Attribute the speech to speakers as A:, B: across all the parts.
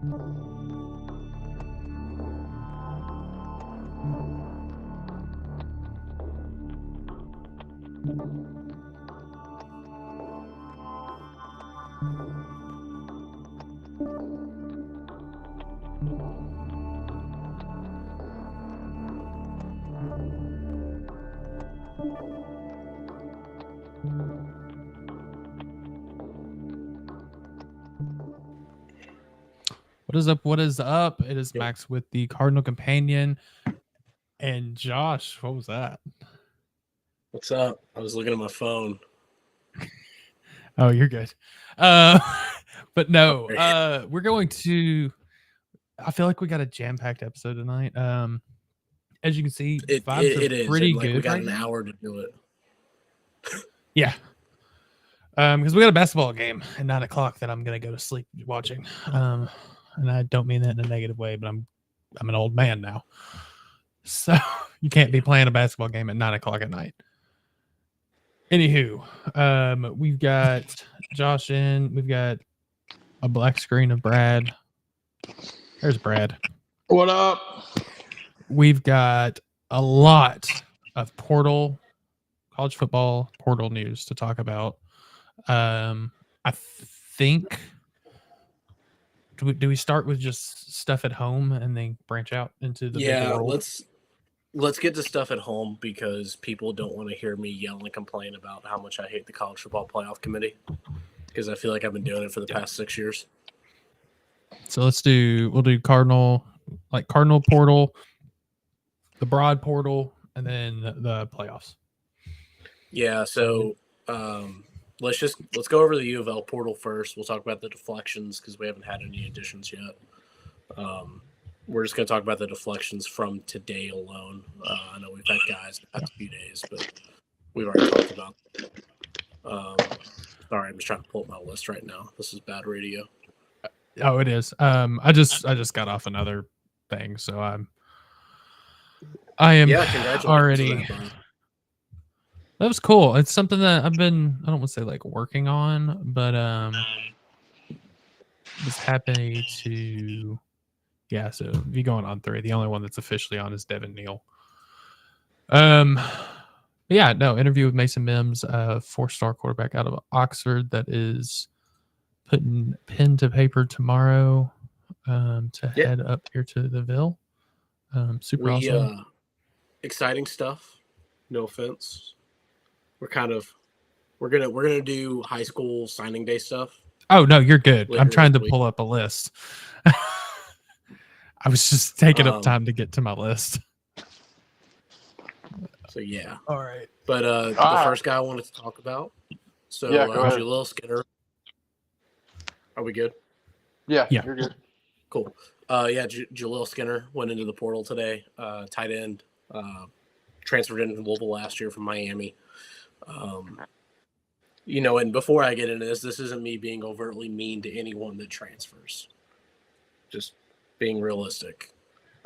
A: What is up? What is up? It is Max with the Cardinal Companion. And Josh, what was that?
B: What's up? I was looking at my phone.
A: Oh, you're good. But no, we're going to, I feel like we got a jam-packed episode tonight. As you can see, vibes
B: it
A: are
B: is
A: pretty
B: good. We got
A: right
B: an
A: now.
B: hour to do it.
A: Yeah. Because we got a basketball game at 9:00 that I'm going to go to sleep watching. And I don't mean that in a negative way, but I'm an old man now. So you can't be playing a basketball game at 9:00 at night. Anywho, we've got Josh in. We've got a black screen of Brad. There's Brad.
C: What up?
A: We've got a lot of college football portal news to talk about. I think. Do we start with just stuff at home and then branch out into the big world?
B: Let's get to stuff at home because people don't want to hear me yell and complain about how much I hate the college football playoff committee because I feel like I've been doing it for the past 6 years.
A: So we'll do Cardinal portal, the broad portal, and then the playoffs. Yeah.
B: So let's go over the U of L portal first. We'll talk about the deflections because we haven't had any additions yet. We're just going to talk about the deflections from today alone. I know we've had guys the past few days, but we've already talked about them. Sorry, I'm just trying to pull up my list right now. This is bad radio.
A: Oh, it is. I just got off another thing, so I am already. That was cool. It's something that I've been, I don't want to say like working on, but was happy to. Yeah, so be going on 3. The only one that's officially on is Devin Neal. Interview with Mason Mims, a 4-star quarterback out of Oxford that is putting pen to paper tomorrow to head up here to the Ville. Super awesome.
B: Exciting stuff. No offense. We're gonna do high school signing day stuff.
A: Oh no, you're good. I'm trying to pull up a list. I was just taking up time to get to my list.
B: So yeah.
A: All right.
B: But the first guy I wanted to talk about. So Jaleel Skinner. Are we good?
C: Yeah, you're good.
B: Cool. Jaleel Skinner went into the portal today. Tight end. Transferred in from Louisville last year from Miami. And before I get into this isn't me being overtly mean to anyone that transfers. Just being realistic.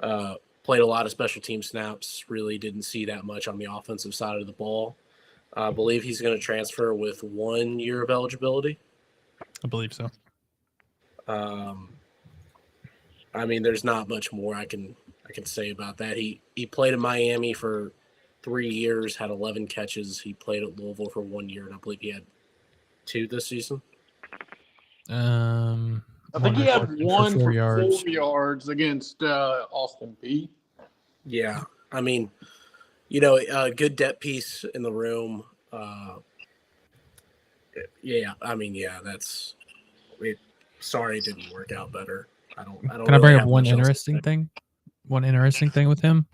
B: Played a lot of special team snaps. Really didn't see that much on the offensive side of the ball. I believe he's going to transfer with 1 year of eligibility.
A: I believe so.
B: There's not much more I can say about that. He played in Miami for 3 years, had 11 catches. He played at Louisville for 1 year, and I believe he had 2 this season.
C: I think he had 1 for 4 yards against Austin Peay.
B: Yeah. Good depth piece in the room. That's it. Sorry it didn't work out better.
A: Can I bring up one interesting thing? One interesting thing with him?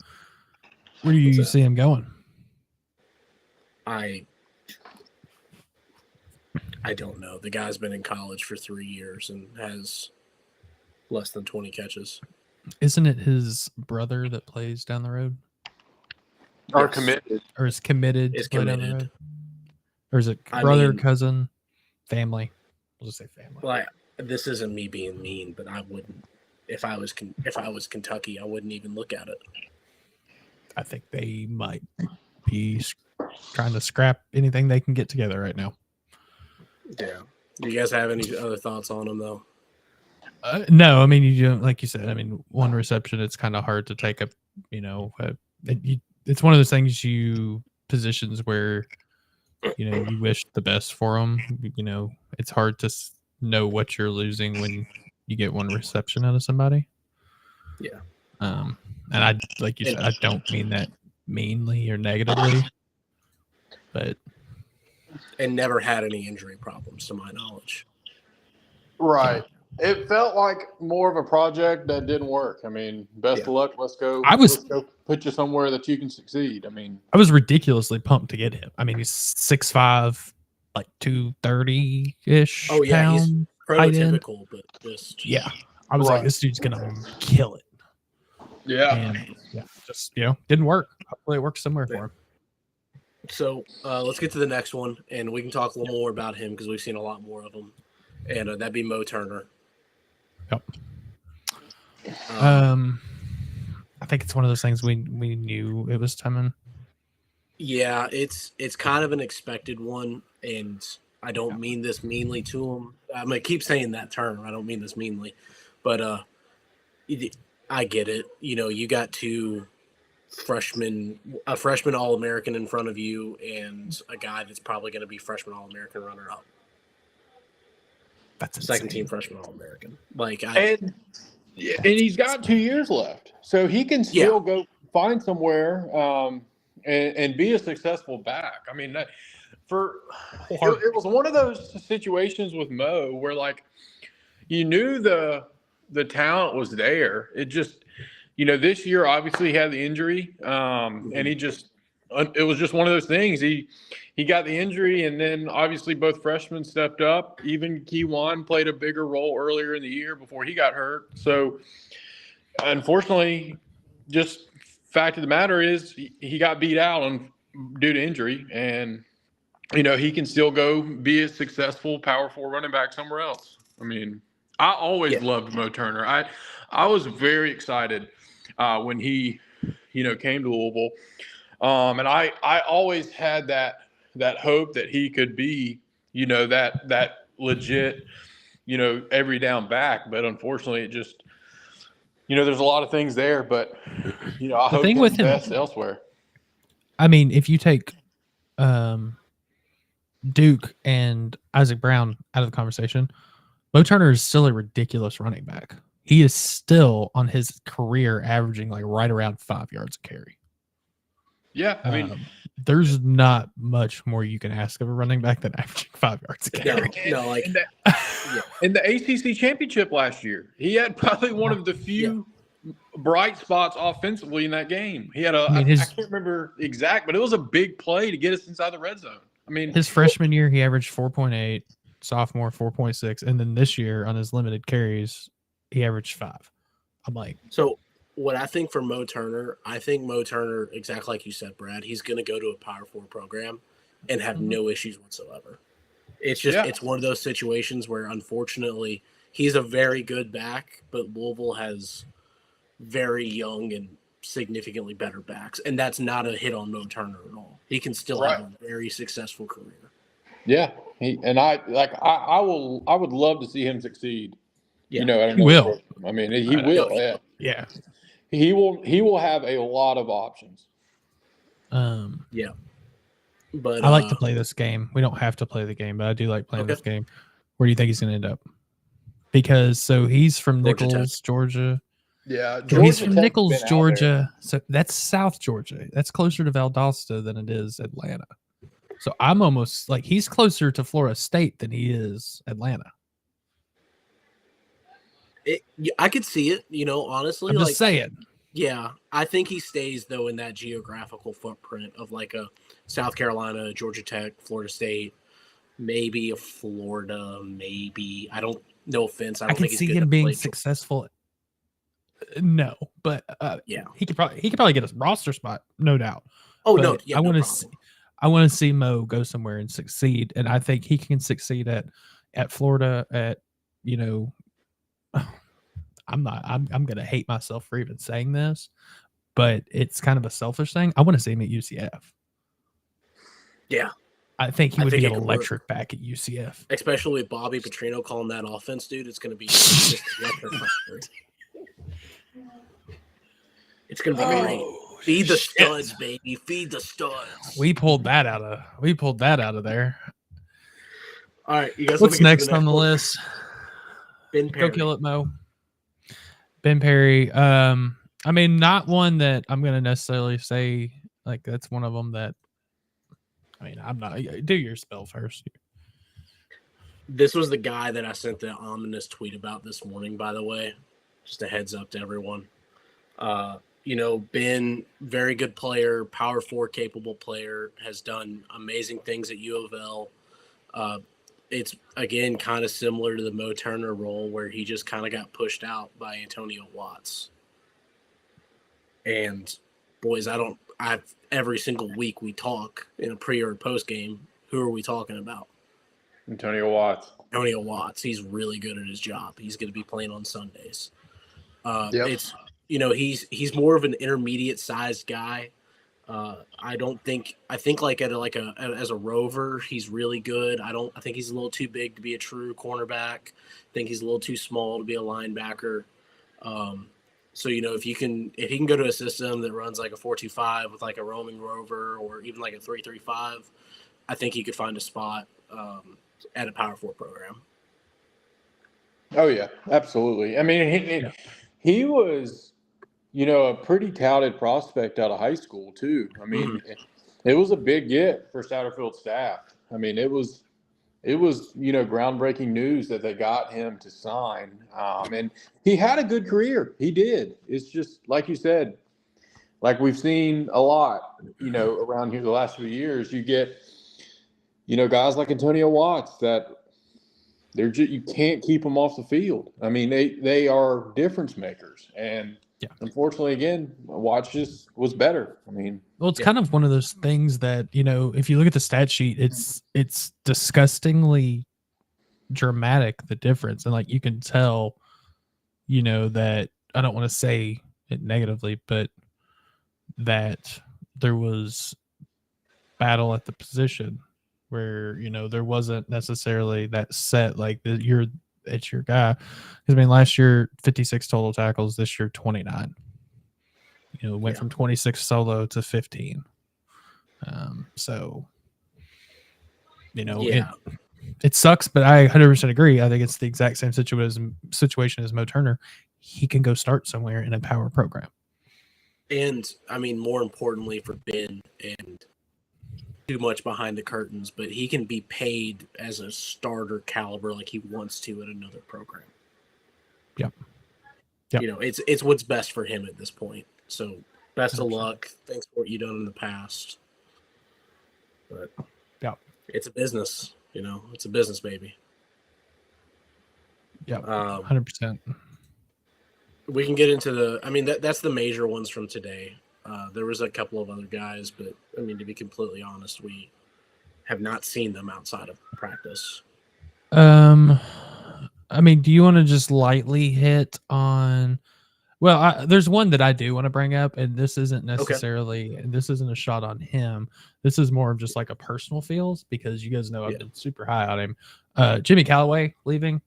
A: Where do you see him going?
B: I don't know. The guy's been in college for 3 years and has less than 20 catches.
A: Isn't it his brother that plays down the road?
C: Or committed.
A: Or is committed to play down the road? Or is it brother, cousin, family? We'll just say family.
B: Well, this isn't me being mean, but I wouldn't. If I was Kentucky, I wouldn't even look at it.
A: I think they might be trying to scrap anything they can get together right now.
B: Yeah. Do you guys have any other thoughts on him, though?
A: No, I mean, you don't, like you said, I mean, one reception, it's kind of hard to take a, it's one of those things positions where, you wish the best for them. It's hard to know what you're losing when you get one reception out of somebody.
B: Yeah.
A: And I, like you said, I don't mean that meanly or negatively, but.
B: And never had any injury problems to my knowledge.
C: Right. It felt like more of a project that didn't work. I mean, best of luck. Let's go put you somewhere that you can succeed. I mean,
A: I was ridiculously pumped to get him. I mean, he's 6'5", like 230-ish.
B: Oh yeah,
A: pound,
B: he's prototypical, but just
A: I was like, this dude's gonna kill it.
C: Yeah.
A: And just didn't work. Hopefully it works somewhere for him.
B: So let's get to the next one, and we can talk a little more about him because we've seen a lot more of him, and that'd be Mo Turner.
A: Yep. I think it's one of those things we knew it was coming.
B: Yeah, it's kind of an expected one, and I don't mean this meanly to him. I'm gonna keep saying that term. I don't mean this meanly, but I get it. You got a freshman All-American in front of you, and a guy that's probably going to be freshman All-American runner-up.
A: That's
B: second-team freshman All-American.
C: And he's got 2 years left, so he can still go find somewhere and be a successful back. I mean, it was one of those situations with Mo where you knew the talent was there. It just, this year obviously he had the injury, and it was just one of those things. He got the injury, and then obviously both freshmen stepped up. Even Keywan played a bigger role earlier in the year before he got hurt. So, unfortunately, just fact of the matter is he got beat out due to injury, and he can still go be a successful Power 4 running back somewhere else. I mean, I always loved Mo Turner. I was very excited when he, came to Louisville. And I always had that hope that he could be, that legit, every down back. But unfortunately, it just, there's a lot of things there. But, I hope the best elsewhere.
A: I mean, if you take Duke and Isaac Brown out of the conversation, Mo Turner is still a ridiculous running back. He is still on his career averaging right around 5 yards a carry.
C: Yeah, I mean,
A: there's not much more you can ask of a running back than averaging 5 yards a carry.
C: In the ACC championship last year, he had probably one of the few bright spots offensively in that game. He had I can't remember exact, but it was a big play to get us inside the red zone. I mean,
A: his freshman year, he averaged 4.8, sophomore 4.6, and then this year on his limited carries, he averaged 5. I'm like,
B: so what I think for Mo Turner, exactly like you said, Brad, he's going to go to a Power 4 program and have no issues whatsoever. It's just it's one of those situations where, unfortunately, he's a very good back, but Louisville has very young and significantly better backs, and that's not a hit on Mo Turner at all. He can still have a very successful career.
C: Yeah, I would love to see him succeed.
A: Yeah. He will.
C: I mean, he will.
A: Yeah.
C: He will have a lot of options.
B: Yeah. But
A: I like to play this game. We don't have to play the game, but I do like playing this game. Where do you think he's going to end up? Because he's from Nichols, Georgia.
C: Yeah,
A: he's from Nichols, Georgia. So that's South Georgia. That's closer to Valdosta than it is Atlanta. So I'm almost he's closer to Florida State than he is Atlanta.
B: I could see it, honestly.
A: I'm just saying.
B: Yeah, I think he stays, though, in that geographical footprint of a South Carolina, Georgia Tech, Florida State, maybe a Florida, maybe. I don't, no offense. I don't think he's
A: see him being successful. No, but he could probably get a roster spot, no doubt.
B: Oh,
A: but
B: no. Yeah,
A: I want to see Mo go somewhere and succeed. And I think he can succeed at Florida, I'm going to hate myself for even saying this, but it's kind of a selfish thing. I want to see him at UCF.
B: Yeah.
A: I think he would be
B: it
A: an
B: could
A: electric back at UCF.
B: Especially with Bobby Petrino calling that offense, dude. It's going to be just electrifying. It's going to be great. Feed the studs, baby. Feed the studs.
A: We pulled that out of there.
B: All right, you guys.
A: What's next on the list?
B: Ben Perry.
A: Go kill it, Mo. Ben Perry. I mean, not one that I'm going to necessarily say like that's one of them that. I mean, I'm not. Do your spell first.
B: This was the guy that I sent the ominous tweet about this morning. By the way, just a heads up to everyone. Ben, very good player, Power 4 capable player, has done amazing things at U of L. It's, again, kind of similar to the Mo Turner role where he just kind of got pushed out by Antonio Watts. And, boys, every single week we talk in a pre or post game, who are we talking about?
C: Antonio Watts. He's really good at his job. He's going to be playing on Sundays.
B: It's he's more of an intermediate sized guy. I think like as a rover, he's really good. I think he's a little too big to be a true cornerback. I think he's a little too small to be a linebacker. So if he can go to a system that runs like a 4-2-5 with like a roaming rover or even like a 3-3-5, I think he could find a spot at a Power 4 program.
C: Oh yeah, absolutely. I mean, he was, a pretty touted prospect out of high school too. I mean, it was a big get for Satterfield staff. I mean, it was groundbreaking news that they got him to sign. And he had a good career. He did. It's just like you said, like we've seen a lot, around here the last few years. You get, guys like Antonio Watts that you can't keep them off the field. I mean, they are difference makers. And unfortunately, again, Watts just was better. I mean,
A: well, it's kind of one of those things that, if you look at the stat sheet, it's disgustingly dramatic, the difference. And like, you can tell, that I don't want to say it negatively, but that there was battle at the position where, there wasn't necessarily that set, like it's your guy. Because I mean, last year, 56 total tackles, this year, 29. Went from 26 solo to 15. So, it sucks, but I 100% agree. I think it's the exact same situation as Mo Turner. He can go start somewhere in a power program.
B: And, I mean, more importantly for Ben, and too much behind the curtains, but he can be paid as a starter caliber like he wants to at another program. Yep. It's what's best for him at this point. So best of luck. Thanks for what you've done in the past. But it's a business, it's a business, baby.
A: Yeah, 100%.
B: We can get into that's the major ones from today. There was a couple of other guys, but I mean, to be completely honest, we have not seen them outside of practice.
A: I mean, do you want to just lightly hit on? Well, there's one that I do want to bring up, and this isn't necessarily, and this isn't a shot on him. This is more of just like a personal feels, because you guys know I've been super high on him. Jimmy Callaway leaving,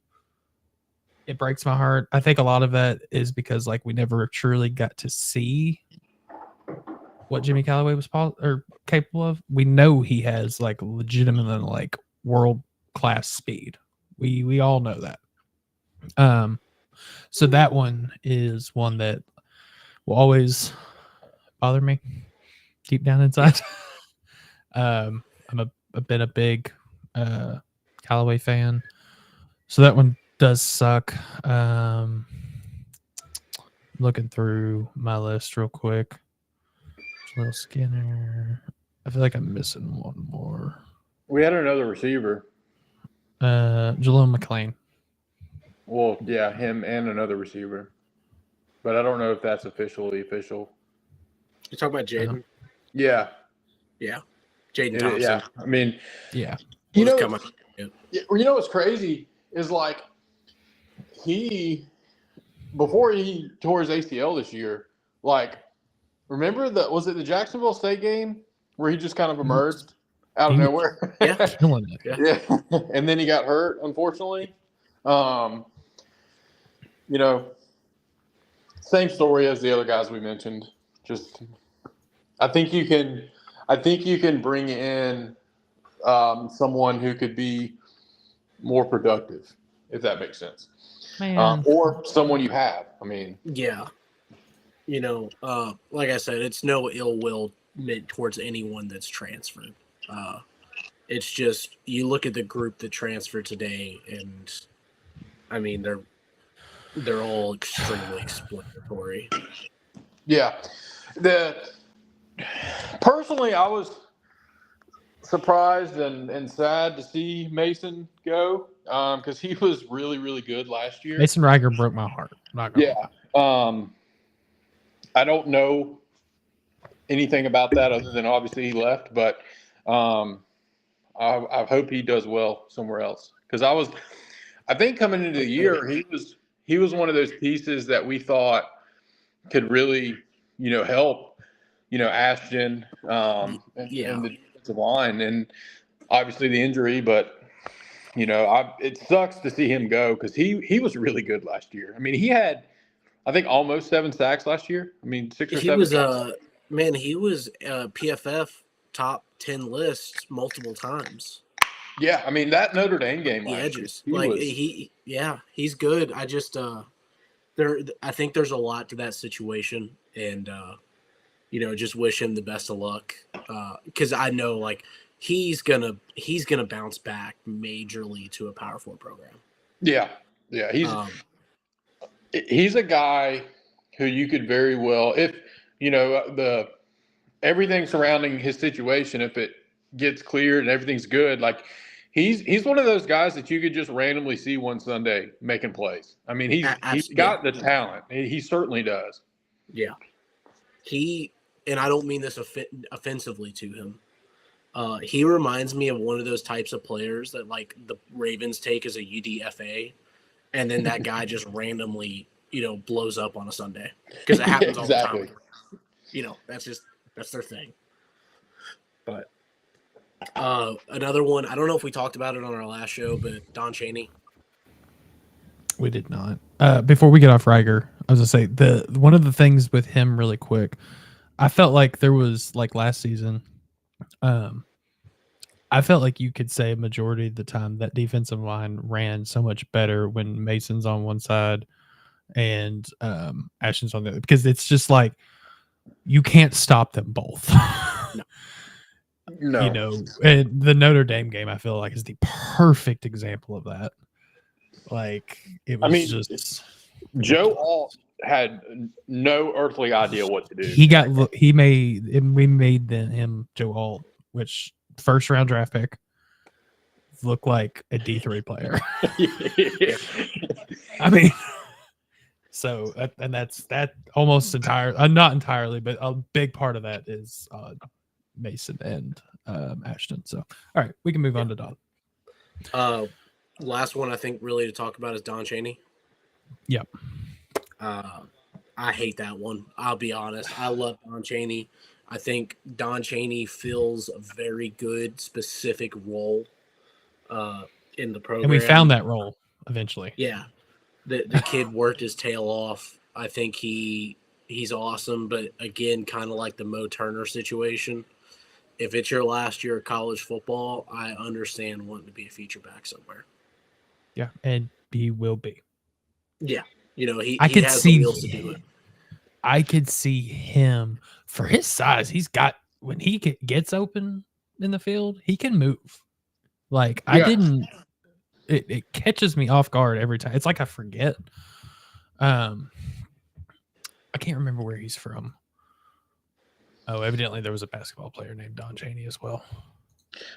A: it breaks my heart. I think a lot of that is because like we never truly got to see what Jimmy Callaway was capable of. We know he has like legitimate like world class speed. We all know that. So that one is one that will always bother me deep down inside. I'm been a big Callaway fan, so that one does suck. Looking through my list real quick. Jaleel Skinner. I feel like I'm missing one more.
C: We had another receiver.
A: Jaleel McClain.
C: Well, yeah, him and another receiver. But I don't know if that's officially official.
B: You talking about Jaden?
C: Yeah.
B: Yeah. Jaden Thompson.
C: Yeah. I mean,
A: yeah.
C: What's crazy is like before he tore his ACL this year, like, remember was it the Jacksonville State game where he just kind of emerged? out of nowhere.
B: Yeah,
A: killing it.
C: Yeah. And then he got hurt, unfortunately. You know, same story as the other guys we mentioned. Just, I think you can bring in someone who could be more productive, if that makes sense. Or someone you have. I mean,
B: yeah. You know, like I said, it's no ill will meant towards anyone that's transferred. It's just you look at the group that transferred today, and I mean they're all extremely explanatory.
C: yeah. Personally, I was surprised and sad to see Mason go because he was really, really good last year.
A: Mason Reiger broke my heart.
C: Yeah. I don't know anything about that other than obviously he left, but I hope he does well somewhere else because I think coming into the year he was one of those pieces that we thought could really help Ashton and the defensive line, and obviously the injury, but it sucks to see him go because he was really good last year. I mean, he had I think almost 7 sacks last year. I mean, 6 or 7.
B: He was PFF top 10 lists multiple times.
C: Yeah, I mean that Notre Dame game.
B: The edges, he's good. I just I think there's a lot to that situation, and just wish him the best of luck because I know like he's gonna bounce back majorly to a Power 4 program.
C: Yeah, he's a guy who you could very well, if the everything surrounding his situation, if it gets cleared and everything's good, like he's one of those guys that you could just randomly see one Sunday making plays. I mean, he's got the talent. He certainly does.
B: Yeah, and I don't mean this offensively to him. He reminds me of one of those types of players that like the Ravens take as a UDFA. And then that guy just randomly, blows up on a Sunday because it happens all the time. That's their thing. But another one, I don't know if we talked about it on our last show, but Don Chaney.
A: We did not. Before we get off Reiger, I was gonna say one of the things with him really quick. I felt like there was like last season. I felt like you could say a majority of the time that defensive line ran so much better when Mason's on one side and Ashton's on the other, because it's just like you can't stop them both.
C: No.
A: And the Notre Dame game, I feel like, is the perfect example of that. Like it was just
C: Joe Alt had no earthly idea what to do.
A: We made him Joe Alt, which first round draft pick, look like a D3 player. I mean, so and that's that almost entire, not entirely, but a big part of that is Mason and Ashton. So all right, we can move on to Don.
B: Last one I think really to talk about is Don Chaney.
A: Yep.
B: I hate that one. I'll be honest. I love Don Chaney. I think Don Chaney fills a very good specific role in the program.
A: And we found that role eventually.
B: Yeah. The kid worked his tail off. I think he's awesome, but again, kind of like the Mo Turner situation. If it's your last year of college football, I understand wanting to be a feature back somewhere.
A: Yeah, and he will be.
B: Yeah. He has the wheels to do it.
A: I could see him for his size. He's got, when he gets open in the field, he can move. Like it catches me off guard every time. It's like I forget. I can't remember where he's from. Oh, evidently there was a basketball player named Don Chaney as well.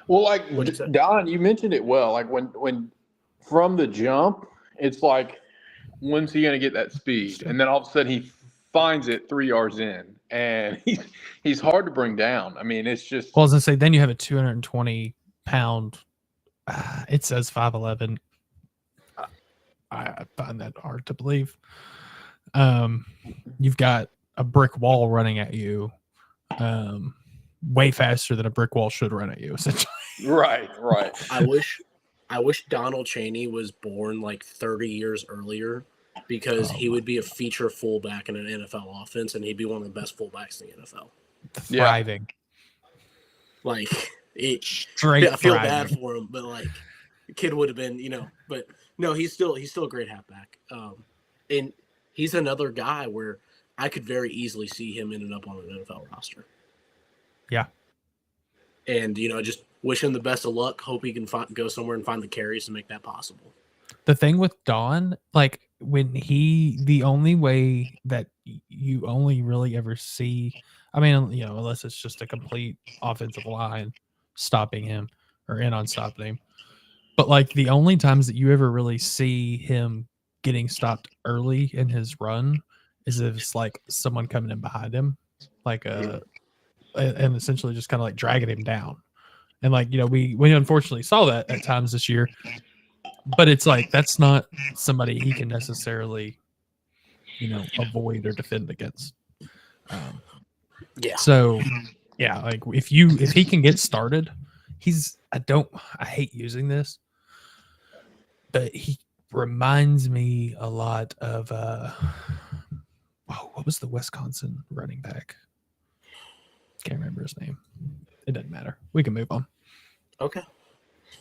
C: Well, like Don, you mentioned it well. Like when from the jump, it's like, when's he going to get that speed? And then all of a sudden he finds it 3 yards in, and he's hard to bring down. I mean, it's just.
A: Well, I was going to say, then you have a 220-pound. It says 5'11". I find that hard to believe. You've got a brick wall running at you. way faster than a brick wall should run at you, essentially.
C: Right.
B: I wish Donald Chaney was born like 30 years earlier, because he would be a feature fullback in an NFL offense, and he'd be one of the best fullbacks in the NFL.
A: Thriving.
B: Like,
A: Straight
B: I feel
A: thriving.
B: bad for him, but like, the kid would have been, but no, he's still a great halfback. And he's another guy where I could very easily see him ending up on an NFL roster.
A: Yeah.
B: And, just wish him the best of luck. Hope he can go somewhere and find the carries to make that possible.
A: The thing with Don, like the only way that you only really ever see, I mean, unless it's just a complete offensive line stopping him or in on stopping him. But like the only times that you ever really see him getting stopped early in his run is if it's like someone coming in behind him, like and essentially just kind of like dragging him down. And like, we unfortunately saw that at times this year, but it's like, that's not somebody he can necessarily, avoid or defend against. So yeah, like if he can get started, I hate using this, but he reminds me a lot of what was the Wisconsin running back? Can't remember his name. It doesn't matter. We can move on.
B: Okay.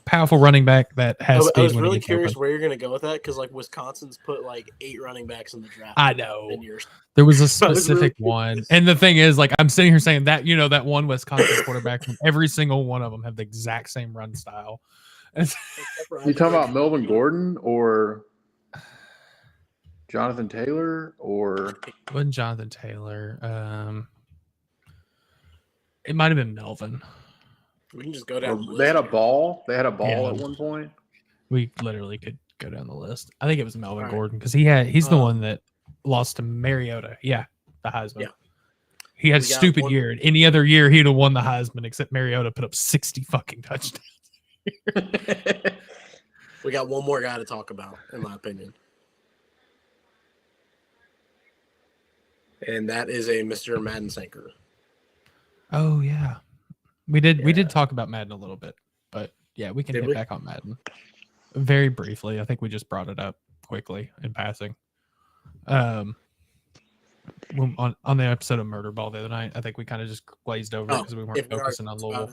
A: Powerful running back that has speed.
B: I was really curious where you're going to go with that, because like Wisconsin's put like 8 running backs in the draft.
A: I know.
B: In years.
A: There was a specific one. And the thing is, like, I'm sitting here saying that, that one Wisconsin quarterback, every single one of them have the exact same run style.
C: You talking about Melvin Gordon or Jonathan Taylor or?
A: It wasn't Jonathan Taylor. It might have been Melvin.
B: We can just go down.
C: They had a ball. They had a ball at one point.
A: We literally could go down the list. I think it was Melvin Gordon, because he's the one that lost to Mariota. Yeah, the Heisman. Yeah. He had a stupid year. And any other year, he'd have won the Heisman, except Mariota put up 60 fucking touchdowns.
B: We got one more guy to talk about, in my opinion. And that is a Mr. Madden Sanker.
A: Oh, yeah. We did talk about Madden a little bit, but yeah, we can get back on Madden very briefly. I think we just brought it up quickly in passing. On the episode of Murder Ball the other night, I think we kind of just glazed over it because we weren't focusing on Louisville.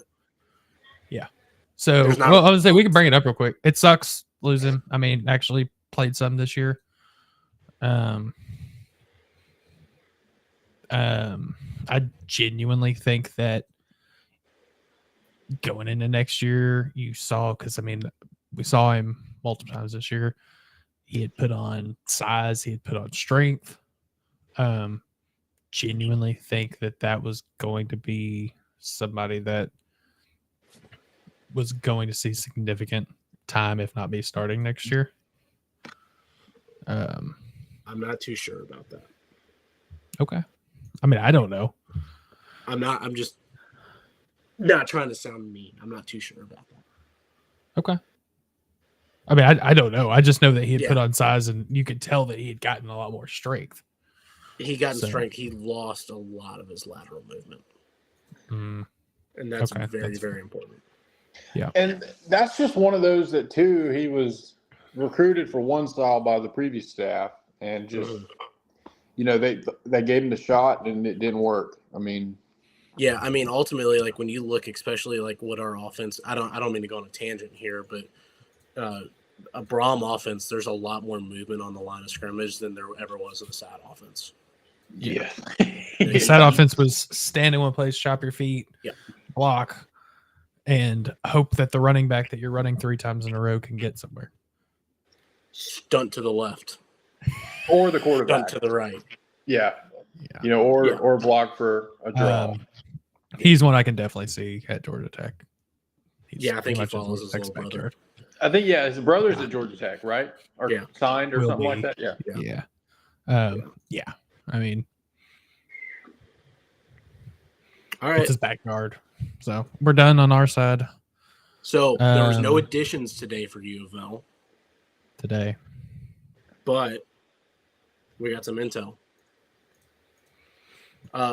A: Yeah. So I was gonna say we can bring it up real quick. It sucks losing. I mean, actually played some this year. I genuinely think that going into next year, you saw, because I mean, we saw him multiple times this year. He had put on size, he had put on strength. Genuinely think that was going to be somebody that was going to see significant time, if not be starting next year.
B: I'm not too sure about that.
A: Okay. I mean, I don't know.
B: I'm just not trying to sound mean. I'm not too sure about that.
A: Okay. I mean, I don't know. I just know that he had put on size, and you could tell that he had gotten a lot more strength.
B: He got in strength. He lost a lot of his lateral movement. And that's very important.
A: Yeah.
C: And that's just one of those that, too, he was recruited for one style by the previous staff, and just, they gave him the shot, and it didn't work. I mean,
B: yeah, I mean, ultimately, like when you look, especially like what our offense, I don't mean to go on a tangent here, but a Braum offense, there's a lot more movement on the line of scrimmage than there ever was in the SAT offense.
C: Yeah.
A: The SAT offense was stand in one place, chop your feet, block, and hope that the running back that you're running 3 times in a row can get somewhere.
B: Stunt to the left.
C: Or the quarterback.
B: Stunt to the right.
C: Yeah. Or block for a draw.
A: He's one I can definitely see at Georgia Tech.
B: I think he follows his little brother.
C: I think, his brother's at Georgia Tech, right? Or signed or something like that.
A: Yeah. I mean,
B: all right.
A: It's his backyard. So we're done on our side.
B: So there was no additions today for U of L.
A: Today.
B: But we got some intel.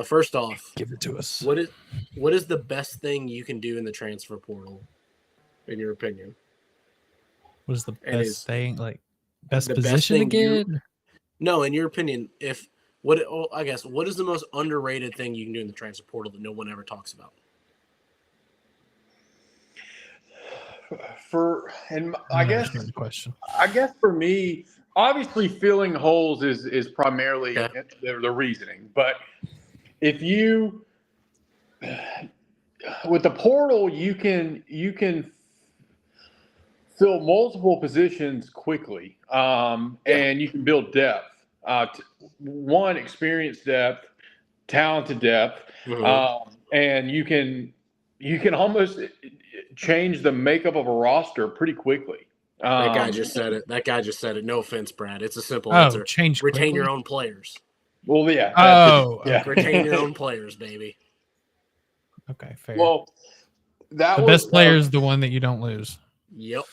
B: First off,
A: Give it to us.
B: what is the best thing you can do in the transfer portal, in your opinion?
A: What is the
B: And
A: best thing? Like best
B: the
A: position
B: best
A: to
B: thing
A: get?
B: No, in your opinion, what is the most underrated thing you can do in the transfer portal that no one ever talks about?
C: I guess
A: The question.
C: I guess for me, obviously filling holes is primarily the reasoning. But if you with the portal, you can fill multiple positions quickly, and you can build depth. One, experience depth, talented depth, and you can almost change the makeup of a roster pretty quickly.
B: That guy just said it. No offense, Brad. It's a simple answer.
A: Change
B: Retain
A: quickly?
B: your own players.
C: Well, yeah.
A: Okay.
B: Retain your own players, baby.
A: Okay, fair.
C: Well,
A: the best player is the one that you don't lose.
B: Yep.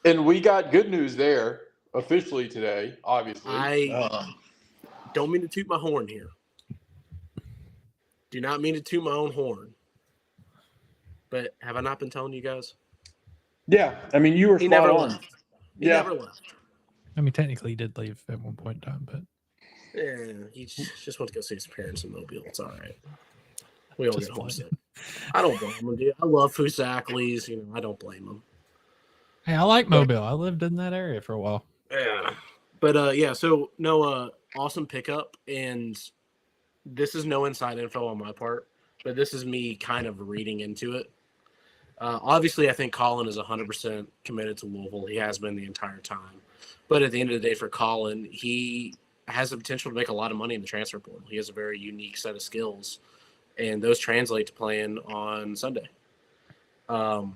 C: And we got good news there officially today, obviously.
B: I don't mean to toot my horn here. Do not mean to toot my own horn. But have I not been telling you guys?
C: Yeah. I mean, you were spot on.
B: Left. He never left.
A: I mean, technically he did leave at one point in time, but
B: yeah, he just went to go see his parents in Mobile. It's all right. We all get homesick. I don't blame him, dude. I love Fusaklis. I don't blame him.
A: Hey, I like Mobile. I lived in that area for a while.
B: Yeah. But so Noah, awesome pickup, and this is no inside info on my part, but this is me kind of reading into it. Obviously, I think Colin is 100% committed to Louisville. He has been the entire time. But at the end of the day, for Colin, he has the potential to make a lot of money in the transfer portal. He has a very unique set of skills, and those translate to playing on Sunday. For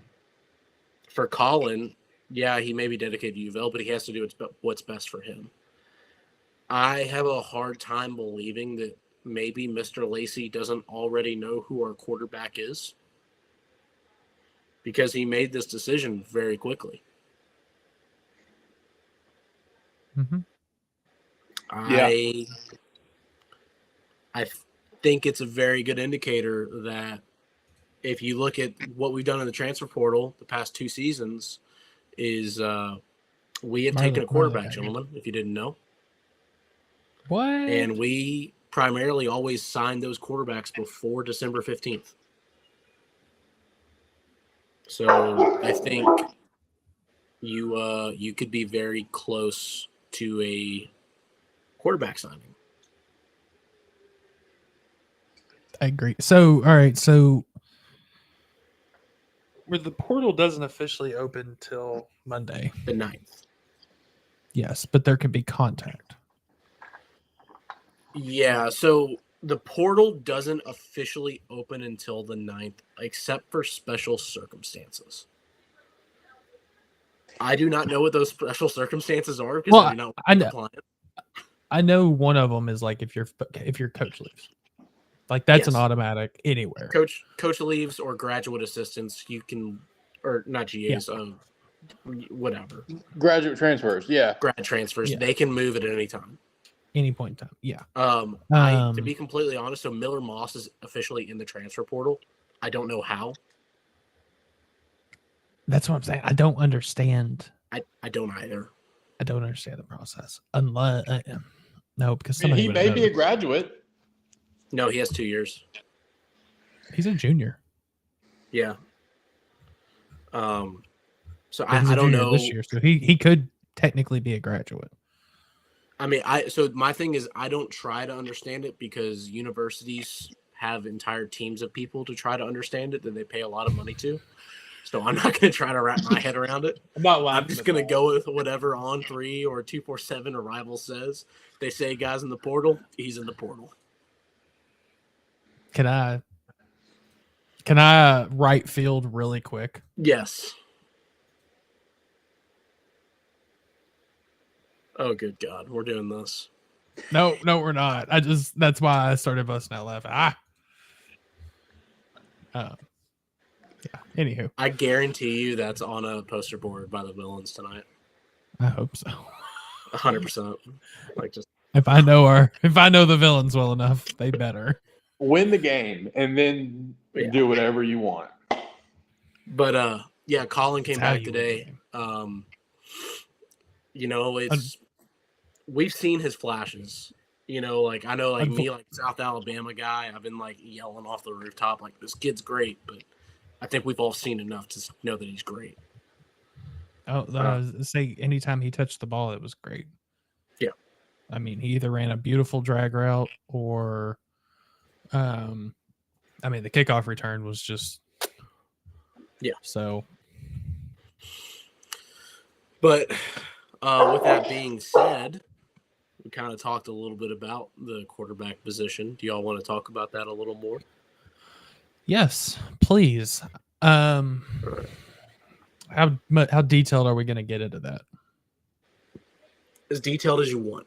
B: Colin, yeah, he may be dedicated to UVL, but he has to do what's best for him. I have a hard time believing that maybe Mr. Lacey doesn't already know who our quarterback is, because he made this decision very quickly.
A: Mm-hmm.
B: I think it's a very good indicator that if you look at what we've done in the transfer portal the past 2 seasons, is we have taken a quarterback, gentlemen, if you didn't know.
A: What?
B: And we primarily always signed those quarterbacks before December 15th. So I think you could be very close to a quarterback signing.
A: I agree. So, all right. So, where the portal doesn't officially open till Monday.
B: The 9th.
A: Yes, but there can be contact.
B: Yeah, so the portal doesn't officially open until the 9th, except for special circumstances. I do not know what those special circumstances are because I do not want to apply it.
A: I know one of them is like if your coach leaves. Like that's an automatic anywhere.
B: Coach leaves or graduate assistants, you can, or not GAs, whatever.
C: Graduate transfers, yeah.
B: Grad transfers, they can move at any time.
A: Any point in time, yeah.
B: To be completely honest, so Miller Moss is officially in the transfer portal. I don't know how.
A: That's what I'm saying. I don't understand.
B: I don't either.
A: I don't understand the process. Unless because
C: he may be a graduate.
B: No, he has 2 years.
A: He's a junior.
B: Yeah. So I don't know
A: this year, so he could technically be a graduate.
B: I mean, so my thing is I don't try to understand it because universities have entire teams of people to try to understand it that they pay a lot of money to. So I'm not going to try to wrap my head around it. I'm just going to go with whatever On3 or 247 or Rival says. They say guy's in the portal, he's in the portal.
A: Can I right field really quick?
B: Yes. Oh, good God. We're doing this.
A: No, we're not. That's why I started busting out laughing. Yeah. Anywho.
B: I guarantee you that's on a poster board by the villains tonight.
A: I hope so.
B: 100%. Like just
A: if I know the villains well enough, they better.
C: win the game, and then do whatever you want.
B: But Colin came back today. We've seen his flashes. I know, like me, like South Alabama guy, I've been like yelling off the rooftop, like this kid's great, but I think we've all seen enough to know that he's great.
A: Say anytime he touched the ball, it was great.
B: Yeah.
A: I mean, he either ran a beautiful drag route or, the kickoff return was just, So,
B: but with that being said, we kind of talked a little bit about the quarterback position. Do y'all want to talk about that a little more?
A: Yes, please. How detailed are we going to get into that?
B: As detailed as you want.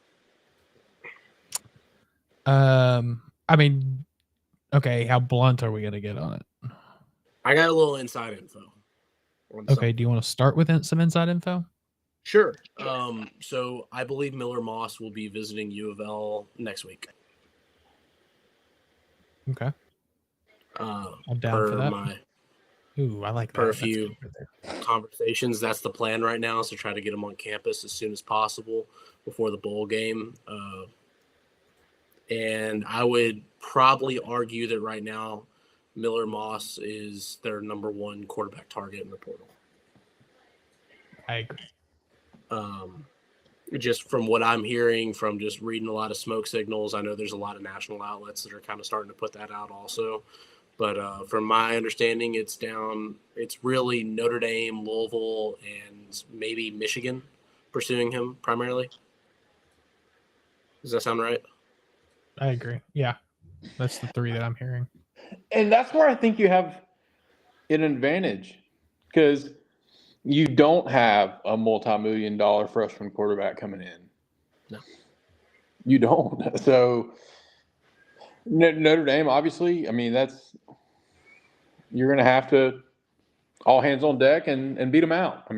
A: Okay, how blunt are we going to get on it?
B: I got a little inside info.
A: Okay, do you want to start with some inside info?
B: Sure. So I believe Miller Moss will be visiting U of L next week.
A: Okay. I'm down for that. I like that.
B: Per a few conversations, that's the plan right now. So try to get him on campus as soon as possible before the bowl game. And I would probably argue that right now, Miller Moss is their number one quarterback target in the portal.
A: I agree.
B: Just from what I'm hearing, from just reading a lot of smoke signals, I know there's a lot of national outlets that are kind of starting to put that out also. But from my understanding, it's really Notre Dame, Louisville, and maybe Michigan pursuing him primarily. Does that sound right?
A: I agree. Yeah, that's the three that I'm hearing.
C: And that's where I think you have an advantage, because you don't have a multi-million-dollar freshman quarterback coming in.
B: No.
C: You don't. So Notre Dame, obviously, you're going to have to all hands on deck and beat them out.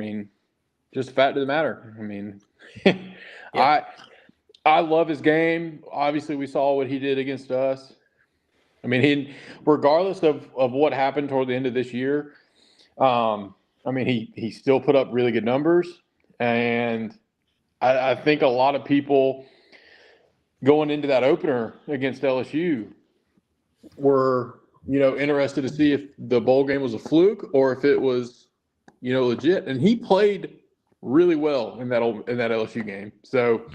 C: Just fact of the matter.
B: Yeah.
C: I love his game. Obviously, we saw what he did against us. Regardless of what happened toward the end of this year, he still put up really good numbers. And I think a lot of people going into that opener against LSU were, interested to see if the bowl game was a fluke or if it was, legit. And he played really well in that LSU game. So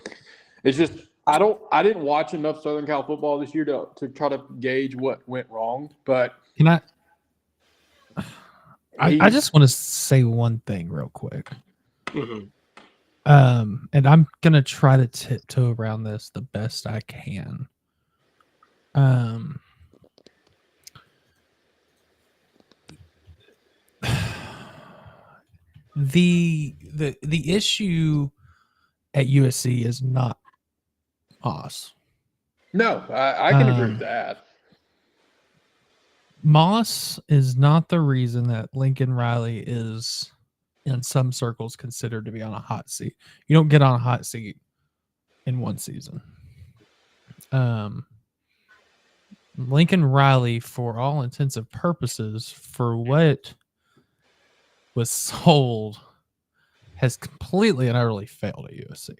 C: it's just, I didn't watch enough Southern Cal football this year to try to gauge what went wrong. But
A: I just want to say one thing real quick.
B: Mm-hmm.
A: And I'm going to try to tiptoe around this the best I can. The issue at USC is not Moss.
C: No, I can agree with that.
A: Moss is not the reason that Lincoln Riley is, in some circles, considered to be on a hot seat. You don't get on a hot seat in one season. Lincoln Riley, for all intents and purposes, for what was sold, has completely and utterly failed at USC.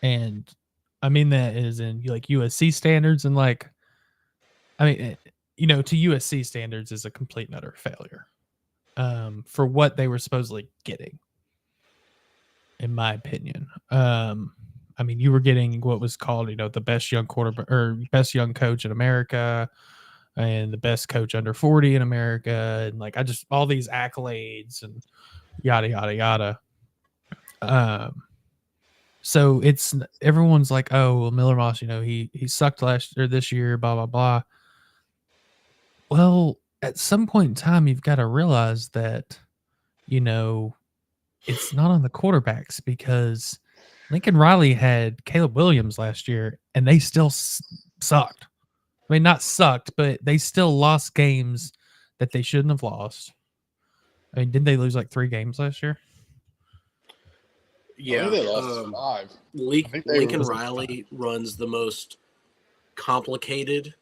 A: And I mean that is in like USC standards, and to USC standards is a complete and utter failure for what they were supposedly getting, in my opinion. You were getting what was called, the best young quarterback or best young coach in America and the best coach under 40 in America. And all these accolades and yada, yada, yada. So everyone's like, oh, well, Miller Moss, he sucked this year, blah, blah, blah. Well, at some point in time, you've got to realize that, it's not on the quarterbacks, because Lincoln Riley had Caleb Williams last year, and they still sucked. Not sucked, but they still lost games that they shouldn't have lost. Didn't they lose 3 games last year?
B: Yeah,
C: they lost 5.
B: Lincoln Riley runs the most complicated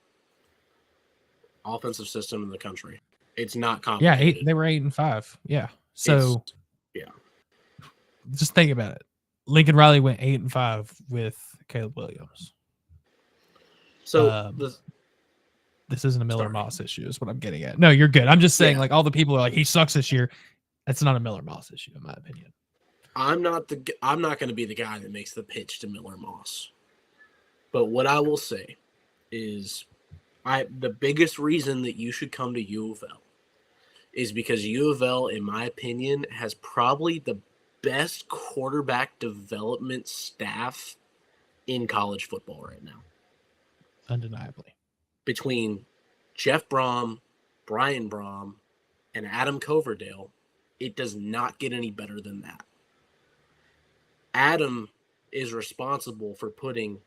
B: offensive system in the country. It's not
A: Yeah,
B: complicated.
A: they were 8-5. Yeah. So
B: yeah.
A: Just think about it. Lincoln Riley went 8-5 with Caleb Williams.
B: So
A: this isn't a Miller Moss issue, is what I'm getting at. No, you're good. I'm just saying, like, all the people are like, he sucks this year. That's not a Miller Moss issue, in my opinion.
B: I'm not going to be the guy that makes the pitch to Miller Moss. But what I will say is the biggest reason that you should come to U of L is because U of L, in my opinion, has probably the best quarterback development staff in college football right now.
A: Undeniably.
B: Between Jeff Brom, Brian Brom, and Adam Coverdale, it does not get any better than that. Adam is responsible for putting,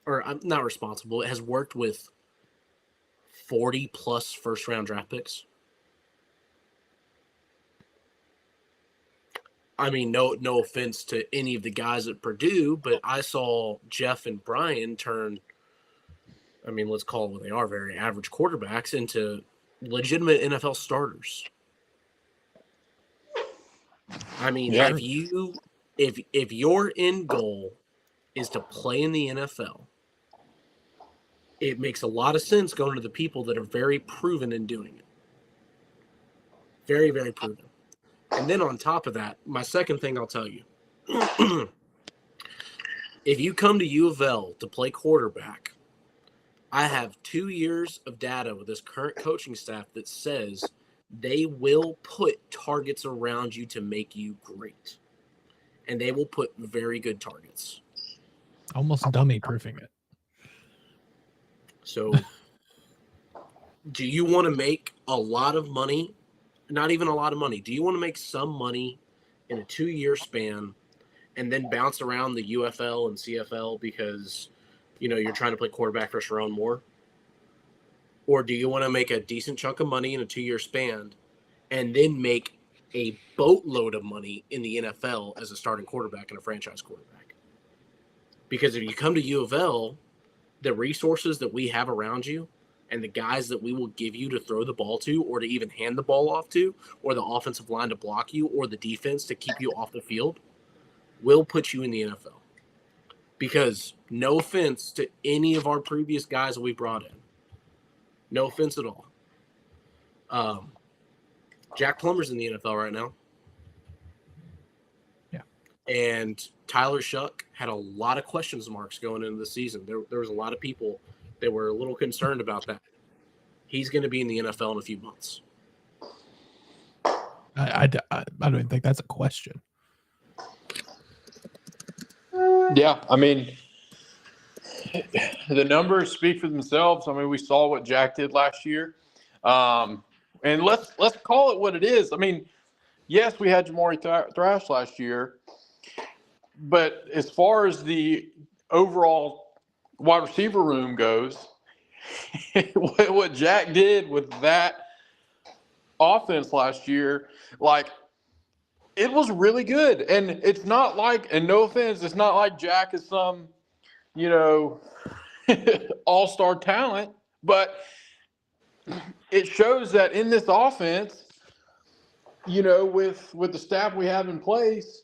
B: or I'm not responsible, it has worked with 40 plus first round draft picks. I mean, no offense to any of the guys at Purdue, but I saw Jeff and Brian turn, I mean, let's call it what they are, very average quarterbacks into legitimate NFL starters. I mean, if your end goal is to play in the NFL, it makes a lot of sense going to the people that are very proven in doing it. Very, very proven. And then on top of that, my second thing I'll tell you, if you come to U of L to play quarterback, I have 2 years of data with this current coaching staff that says they will put targets around you to make you great. And they will put very good targets.
A: Almost dummy proofing it.
B: So do you want to make a lot of money? Not even a lot of money. Do you want to make some money in a 2-year span and then bounce around the UFL and CFL because, you know, you're trying to play quarterback first round more? Or do you want to make a decent chunk of money in a 2-year span and then make a boatload of money in the NFL as a starting quarterback and a franchise quarterback? Because if you come to U of L, the resources that we have around you and the guys that we will give you to throw the ball to or to even hand the ball off to, or the offensive line to block you, or the defense to keep you off the field, will put you in the NFL. Because no offense to any of our previous guys that we brought in. No offense at all. Jack Plummer's in the NFL right now.
A: Yeah.
B: And Tyler Shuck had a lot of questions marks going into the season. There was a lot of people that were a little concerned about that. He's going to be in the NFL in a few months.
A: I don't even think that's a question.
C: Yeah, I mean, the numbers speak for themselves. I mean, we saw what Jack did last year. And let's call it what it is. I mean, yes, we had Jamari Thrash last year. But as far as the overall wide receiver room goes, what Jack did with that offense last year, like, it was really good. And it's not like, and no offense, it's not like Jack is some, you know, all-star talent, but it shows that in this offense, you know, with the staff we have in place,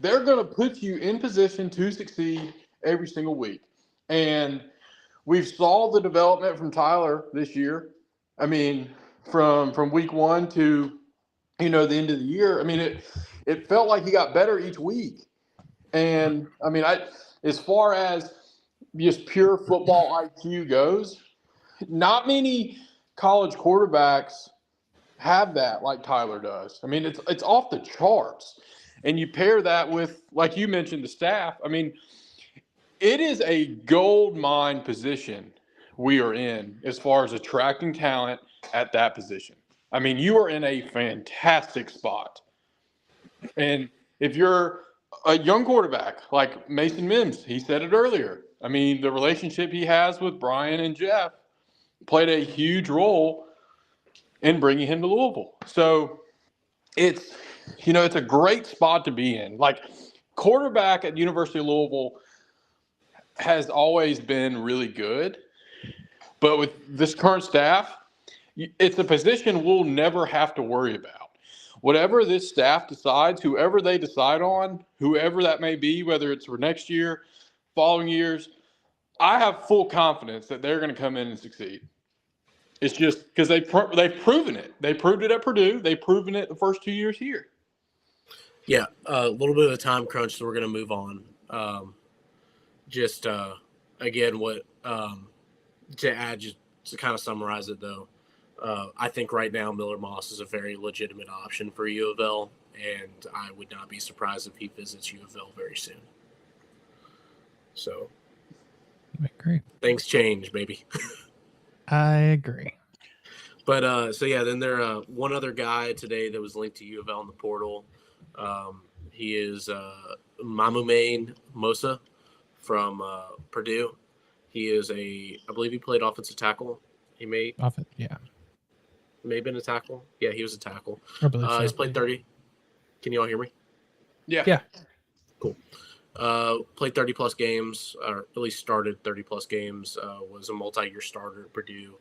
C: they're going to put you in position to succeed every single week. And we've saw the development from Tyler this year. I mean, from week 1 to, you know, the end of the year. I mean, it felt like he got better each week. And I mean, as far as just pure football IQ goes, not many college quarterbacks have that like Tyler does. I mean, it's off the charts. And you pair that with, like you mentioned, the staff. I mean, it is a gold mine position we are in as far as attracting talent at that position. I mean, you are in a fantastic spot. And if you're a young quarterback like Mason Mims, he said it earlier. I mean, the relationship he has with Brian and Jeff played a huge role in bringing him to Louisville. So it's, you know, it's a great spot to be in. Like, quarterback at University of Louisville has always been really good. But with this current staff, it's a position we'll never have to worry about. Whatever this staff decides, whoever they decide on, whoever that may be, whether it's for next year, following years, I have full confidence that they're going to come in and succeed. It's just because they've proven it. They proved it at Purdue. They've proven it the first 2 years here.
B: Yeah, a little bit of a time crunch, so we're going to move on. Again, what to add, just to kind of summarize it, though, I think right now Miller Moss is a very legitimate option for U of L, and I would not be surprised if he visits U of L very soon. So,
A: I agree.
B: Things change, baby.
A: I agree.
B: But then there one other guy today that was linked to U of L in the portal. He is Mahamane Moussa from Purdue. He is I believe he played offensive tackle. He may have been a tackle. Yeah, he was a tackle.
A: I believe so.
B: He's played 30. Can you all hear me?
C: Yeah.
B: Cool. Played 30-plus games, or at least started 30-plus games, was a multi-year starter at Purdue.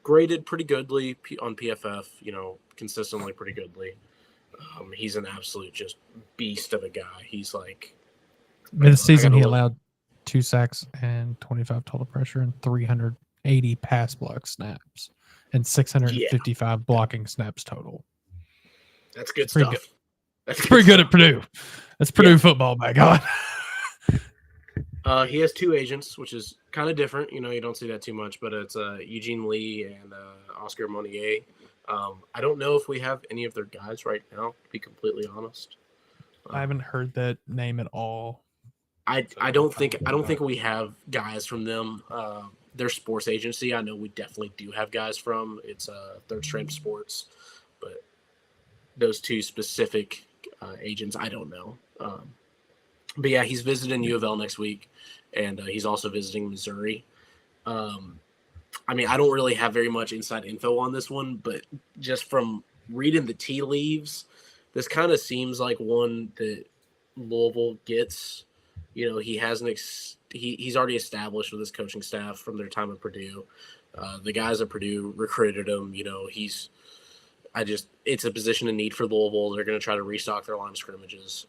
B: Graded pretty goodly on PFF, consistently pretty goodly. He's an absolute just beast of a guy. He's like...
A: Mid-season, he allowed 2 sacks and 25 total pressure and 380 pass block snaps and 655 blocking snaps total.
B: That's good stuff.
A: Good. That's pretty good at Purdue. That's Purdue football, my God.
B: He has 2 agents, which is kind of different. You don't see that too much, but it's Eugene Lee and Oscar Monnier. I don't know if we have any of their guys right now, to be completely honest.
A: I haven't heard that name at all.
B: I don't think we have guys from them. Their sports agency, I know we definitely do have guys from. It's Third Stream Sports, but those 2 specific agents, I don't know. But yeah, he's visiting U of L next week, and he's also visiting Missouri. I don't really have very much inside info on this one, but just from reading the tea leaves, this kind of seems like one that Louisville gets. He has he's already established with his coaching staff from their time at Purdue. The guys at Purdue recruited him. It's a position in need for Louisville. They're going to try to restock their line of scrimmages.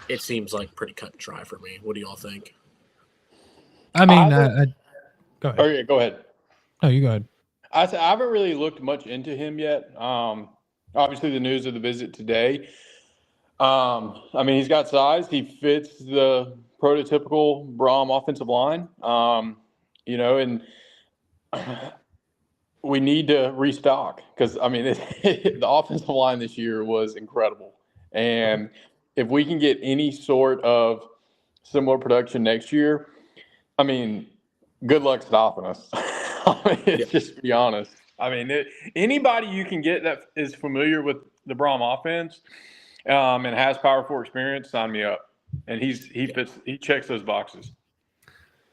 B: It seems like pretty cut and dry for me. What do y'all think?
A: Go ahead.
C: Oh, yeah, go ahead.
A: No, you go ahead.
C: I haven't really looked much into him yet. Obviously, the news of the visit today. He's got size. He fits the prototypical Brom offensive line. And we need to restock because, the offensive line this year was incredible. And if we can get any sort of similar production next year, good luck stopping us. Just to be honest. Anybody you can get that is familiar with the Brom offense and has Power 4 experience, sign me up. And he checks those boxes.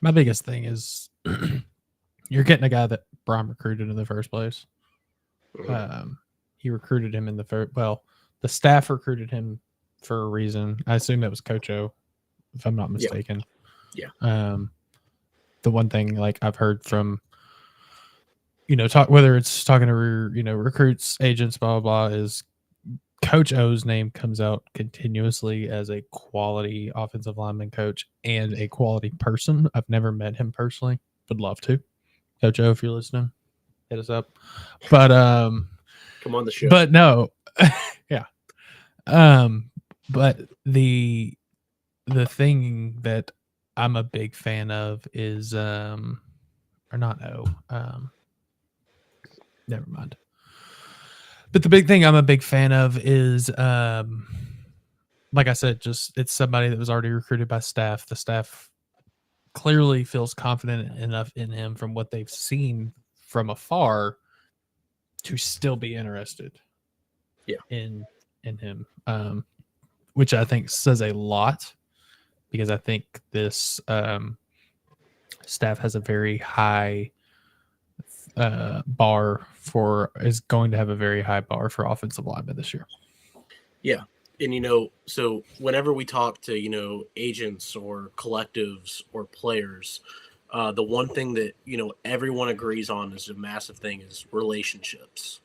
A: My biggest thing is you're getting a guy that Brom recruited in the first place. He recruited him in the the staff recruited him for a reason. I assume that was Coach O, if I'm not mistaken.
B: Yeah.
A: The one thing I've heard from whether it's talking to recruits, agents, blah blah blah, is Coach O's name comes out continuously as a quality offensive lineman coach and a quality person. I've never met him personally. Would love to. Coach O, if you're listening, hit us up. But
B: come on the show.
A: But no. Yeah. But the thing that I'm a big fan of is never mind. But the big thing I'm a big fan of is like I said, just it's somebody that was already recruited by staff. The staff clearly feels confident enough in him from what they've seen from afar to still be interested in him. Which I think says a lot because I think this staff has a very high is going to have a very high bar for offensive linemen this year.
B: Yeah. And, so whenever we talk to, agents or collectives or players, the one thing that, everyone agrees on is a massive thing is relationships.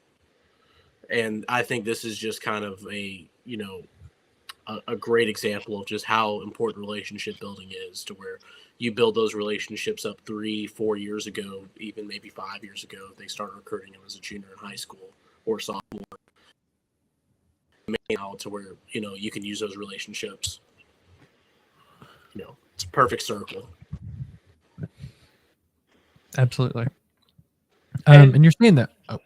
B: And I think this is just kind of a great example of just how important relationship building is, to where you build those relationships up 3-4 years ago, even maybe 5 years ago, if they start recruiting him as a junior in high school or sophomore, now to where, you can use those relationships. It's a perfect circle.
A: Absolutely. And you're saying that. Oh.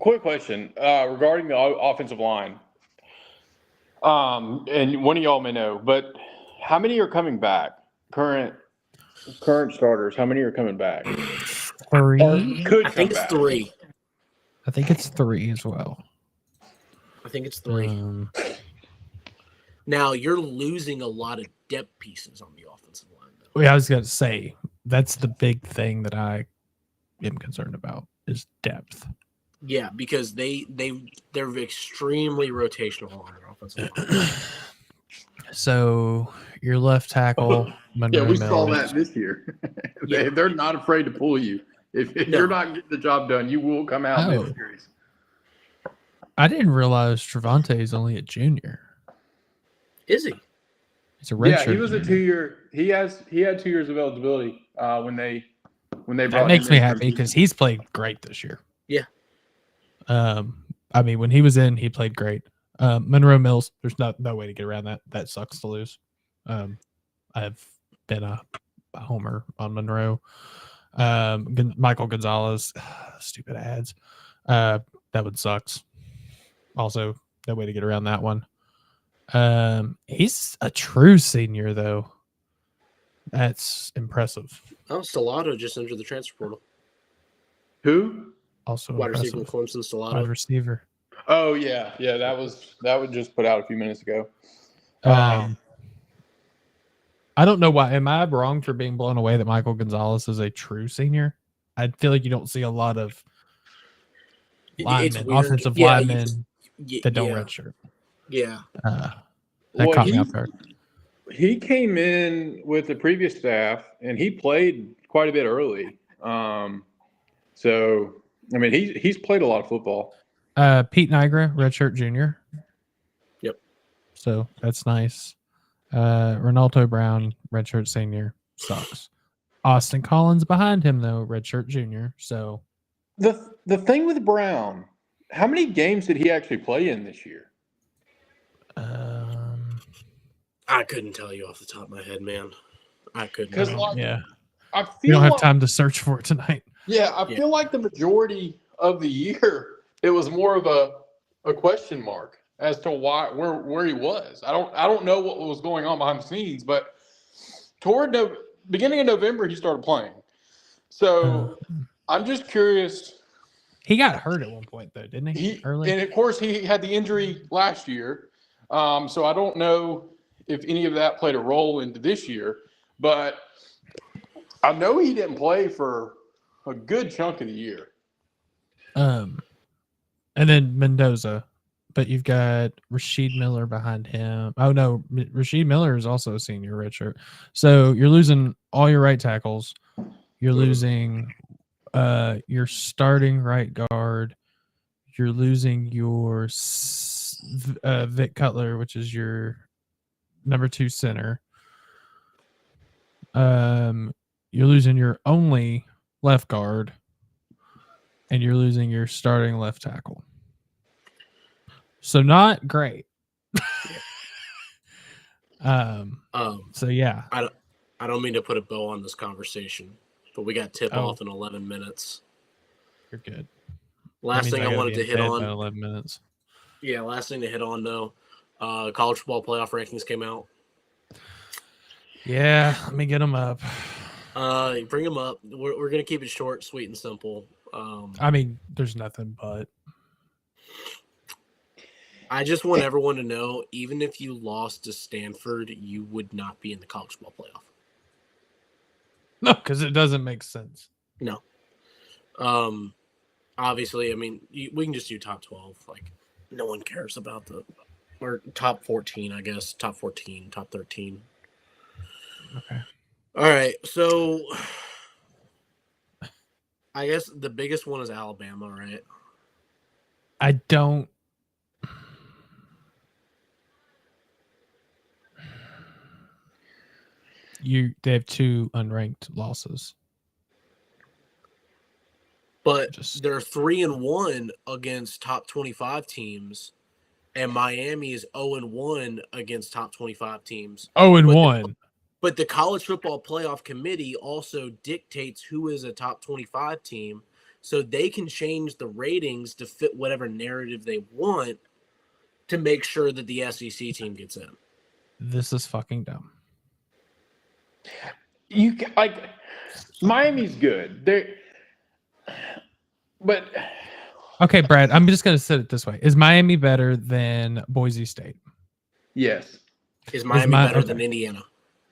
C: Quick question regarding the offensive line. And one of y'all may know, but how many are coming back? Current starters, how many are coming back?
A: 3.
C: Could
B: I think it's
C: back?
B: 3.
A: I think it's 3 as well.
B: I think it's 3. Now you're losing a lot of depth pieces on the offensive line, though.
A: Yeah, I was going to say that's the big thing that I am concerned about is depth.
B: Yeah, because they're extremely rotational on their offensive line.
A: So your left tackle, Monroe
C: we
A: Mills.
C: saw that this year. They're not afraid to pull you. If you're not getting the job done, you will come out mid-series.
A: I didn't realize Trevante is only a junior.
B: Is he?
A: He's a redshirt.
C: Yeah, he was a 2-year. He had 2 years of eligibility when they brought.
A: That makes me happy because he's played great this year.
B: Yeah.
A: When he was in, he played great. Monroe Mills, there's no way to get around that. That sucks to lose. I've been a homer on Monroe. Michael Gonzalez, stupid ads. That one sucks. Also, no way to get around that one. He's a true senior though. That's impressive.
B: Oh, Stellato just entered the transfer portal.
C: Who?
A: Also
B: wide
A: impressive.
B: receiver Clemson, Stellato.
A: Wide receiver.
C: Oh yeah. That was just put out a few minutes ago.
A: I don't know why. Am I wrong for being blown away that Michael Gonzalez is a true senior? I feel like you don't see a lot of linemen, offensive linemen that don't redshirt.
B: Yeah.
A: That caught me off guard.
C: He came in with the previous staff, and he played quite a bit early. So, I mean, he's played a lot of football.
A: Pete Nigra, redshirt junior.
B: Yep.
A: So that's nice. Ronaldo Brown, redshirt senior, sucks. Austin Collins behind him though, redshirt junior. So
C: the thing with Brown, how many games did he actually play in this year?
B: I couldn't tell you off the top of my head, man. I couldn't.
C: I feel
A: we don't have time to search for it tonight.
C: Yeah, I feel like the majority of the year it was more of a question mark as to where he was. I don't know what was going on behind the scenes, but toward the beginning of November he started playing. So I'm just curious.
A: He got hurt at one point though, didn't he? Early?
C: And of course he had the injury last year. So I don't know if any of that played a role into this year, but I know he didn't play for a good chunk of the year.
A: And then Mendoza, but you've got Rasheed Miller behind him. Oh no, Rasheed Miller is also a senior redshirt. So you're losing all your right tackles. You're losing your starting right guard. You're losing your Vic Cutler, which is your number 2 center. You're losing your only left guard, and you're losing your starting left tackle. So not great. So yeah.
B: I don't mean to put a bow on this conversation, but we got tip off in 11 minutes.
A: You're good.
B: Last thing I wanted to hit on.
A: 11 minutes.
B: Yeah, last thing to hit on though. College football playoff rankings came out.
A: Yeah, let me get them up.
B: Bring them up. We're gonna keep it short, sweet, and simple.
A: I mean, there's nothing but.
B: I just want everyone to know, even if you lost to Stanford, you would not be in the college football playoff.
A: No, because it doesn't make sense.
B: No. Obviously, I mean, we can just do top 12. Like, no one cares about the Or top 14, I guess. Top 14, top 13.
A: Okay.
B: All right. So I guess the biggest one is Alabama, right?
A: I don't. They have 2 unranked losses.
B: But they're 3-1 against top 25 teams, and Miami is 0-1 against top 25 teams.
A: 0-1.
B: But the College Football Playoff Committee also dictates who is a top 25 team, so they can change the ratings to fit whatever narrative they want to make sure that the SEC team gets in.
A: This is fucking dumb.
C: Miami's good. But
A: okay, Brad, I'm just gonna set it this way: is Miami better than Boise State?
C: Yes.
B: Is Miami better than Indiana?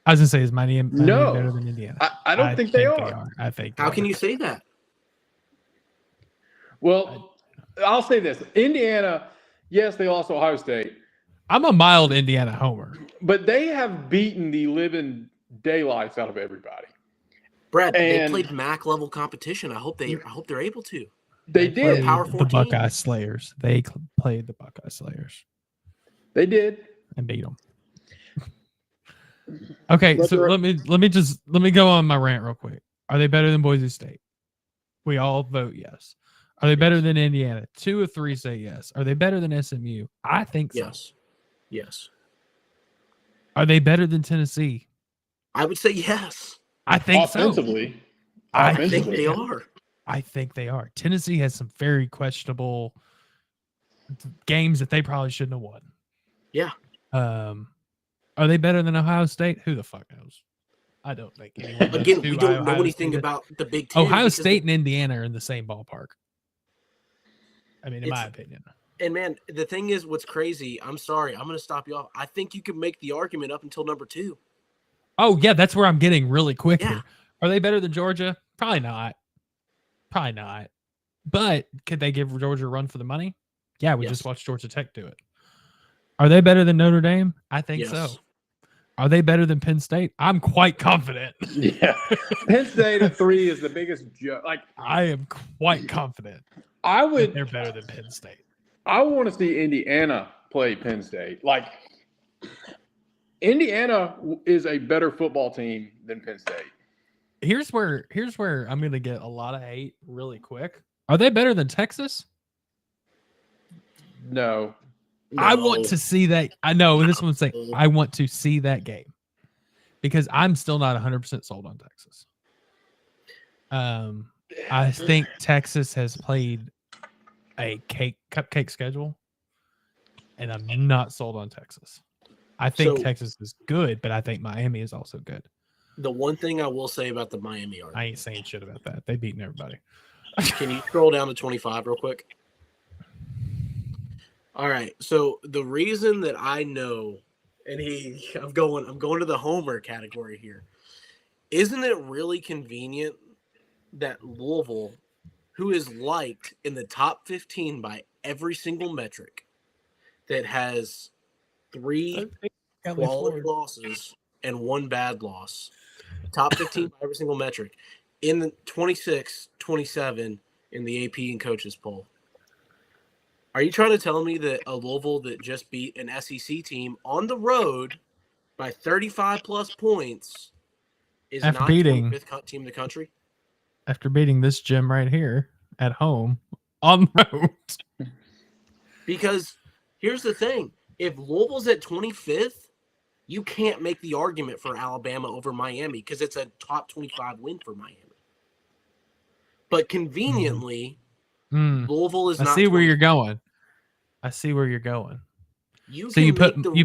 A: I was gonna say, is Miami better than Indiana?
C: I don't think they are.
A: I think.
B: How can you say that?
C: Well, I'll say this: Indiana, yes, they lost to Ohio State.
A: I'm a mild Indiana homer,
C: but they have beaten the living daylights out of everybody.
B: Brad, they played MAC level competition. I hope they're able to.
C: They did.
A: The Buckeye Slayers. They played the Buckeye Slayers.
C: They did
A: and beat them. Okay, so let me go on my rant real quick. Are they better than Boise State? We all vote yes. Are they better than Indiana? 2 of 3 say yes. Are they better than SMU? I think so.
B: Yes. Yes.
A: Are they better than Tennessee?
B: I would say yes.
A: I think
C: offensively.
A: So. I
B: think they are.
A: I think they are. Tennessee has some very questionable games that they probably shouldn't have won.
B: Yeah.
A: Are they better than Ohio State? Who the fuck knows? I don't think anyone.
B: Again, we don't know anything about the Big Ten.
A: Ohio State and Indiana are in the same ballpark. I mean, in my opinion.
B: And man, the thing is, what's crazy, I'm sorry, I'm going to stop you off. I think you could make the argument up until number 2.
A: Oh, yeah, that's where I'm getting really quick here. Are they better than Georgia? Probably not. But could they give Georgia a run for the money? Yeah, we just watched Georgia Tech do it. Are they better than Notre Dame? I think so. Are they better than Penn State? I'm quite confident.
C: Yeah. Penn State at 3 is the biggest joke.
A: I am quite confident. They're better than Penn State.
C: I want to see Indiana play Penn State. Indiana is a better football team than Penn State.
A: Here's where I'm going to get a lot of hate really quick. Are they better than Texas?
C: No.
A: I want to see that. I know this one's saying I want to see that game because I'm still not 100% sold on Texas. I think Texas has played a cupcake schedule, and I'm not sold on Texas. I think Texas is good, but I think Miami is also good.
B: The one thing I will say about the Miami argument,
A: I ain't saying shit about that. They've beaten everybody.
B: Can you scroll down to 25 real quick? All right. So the reason that I know, and I'm going to the homer category here. Isn't it really convenient that Louisville, who is liked in the top 15 by every single metric, that has 3 quality losses and 1 bad loss, top 15 by every single metric, in the 26, 27 in the AP and coaches poll? Are you trying to tell me that a Louisville that just beat an SEC team on the road by 35-plus points is not the 25th team in the country?
A: After beating this gym right here at home on the road.
B: Because here's the thing. If Louisville's at 25th, you can't make the argument for Alabama over Miami because it's a top 25 win for Miami. But conveniently, Louisville is not.
A: I see where you're going. So you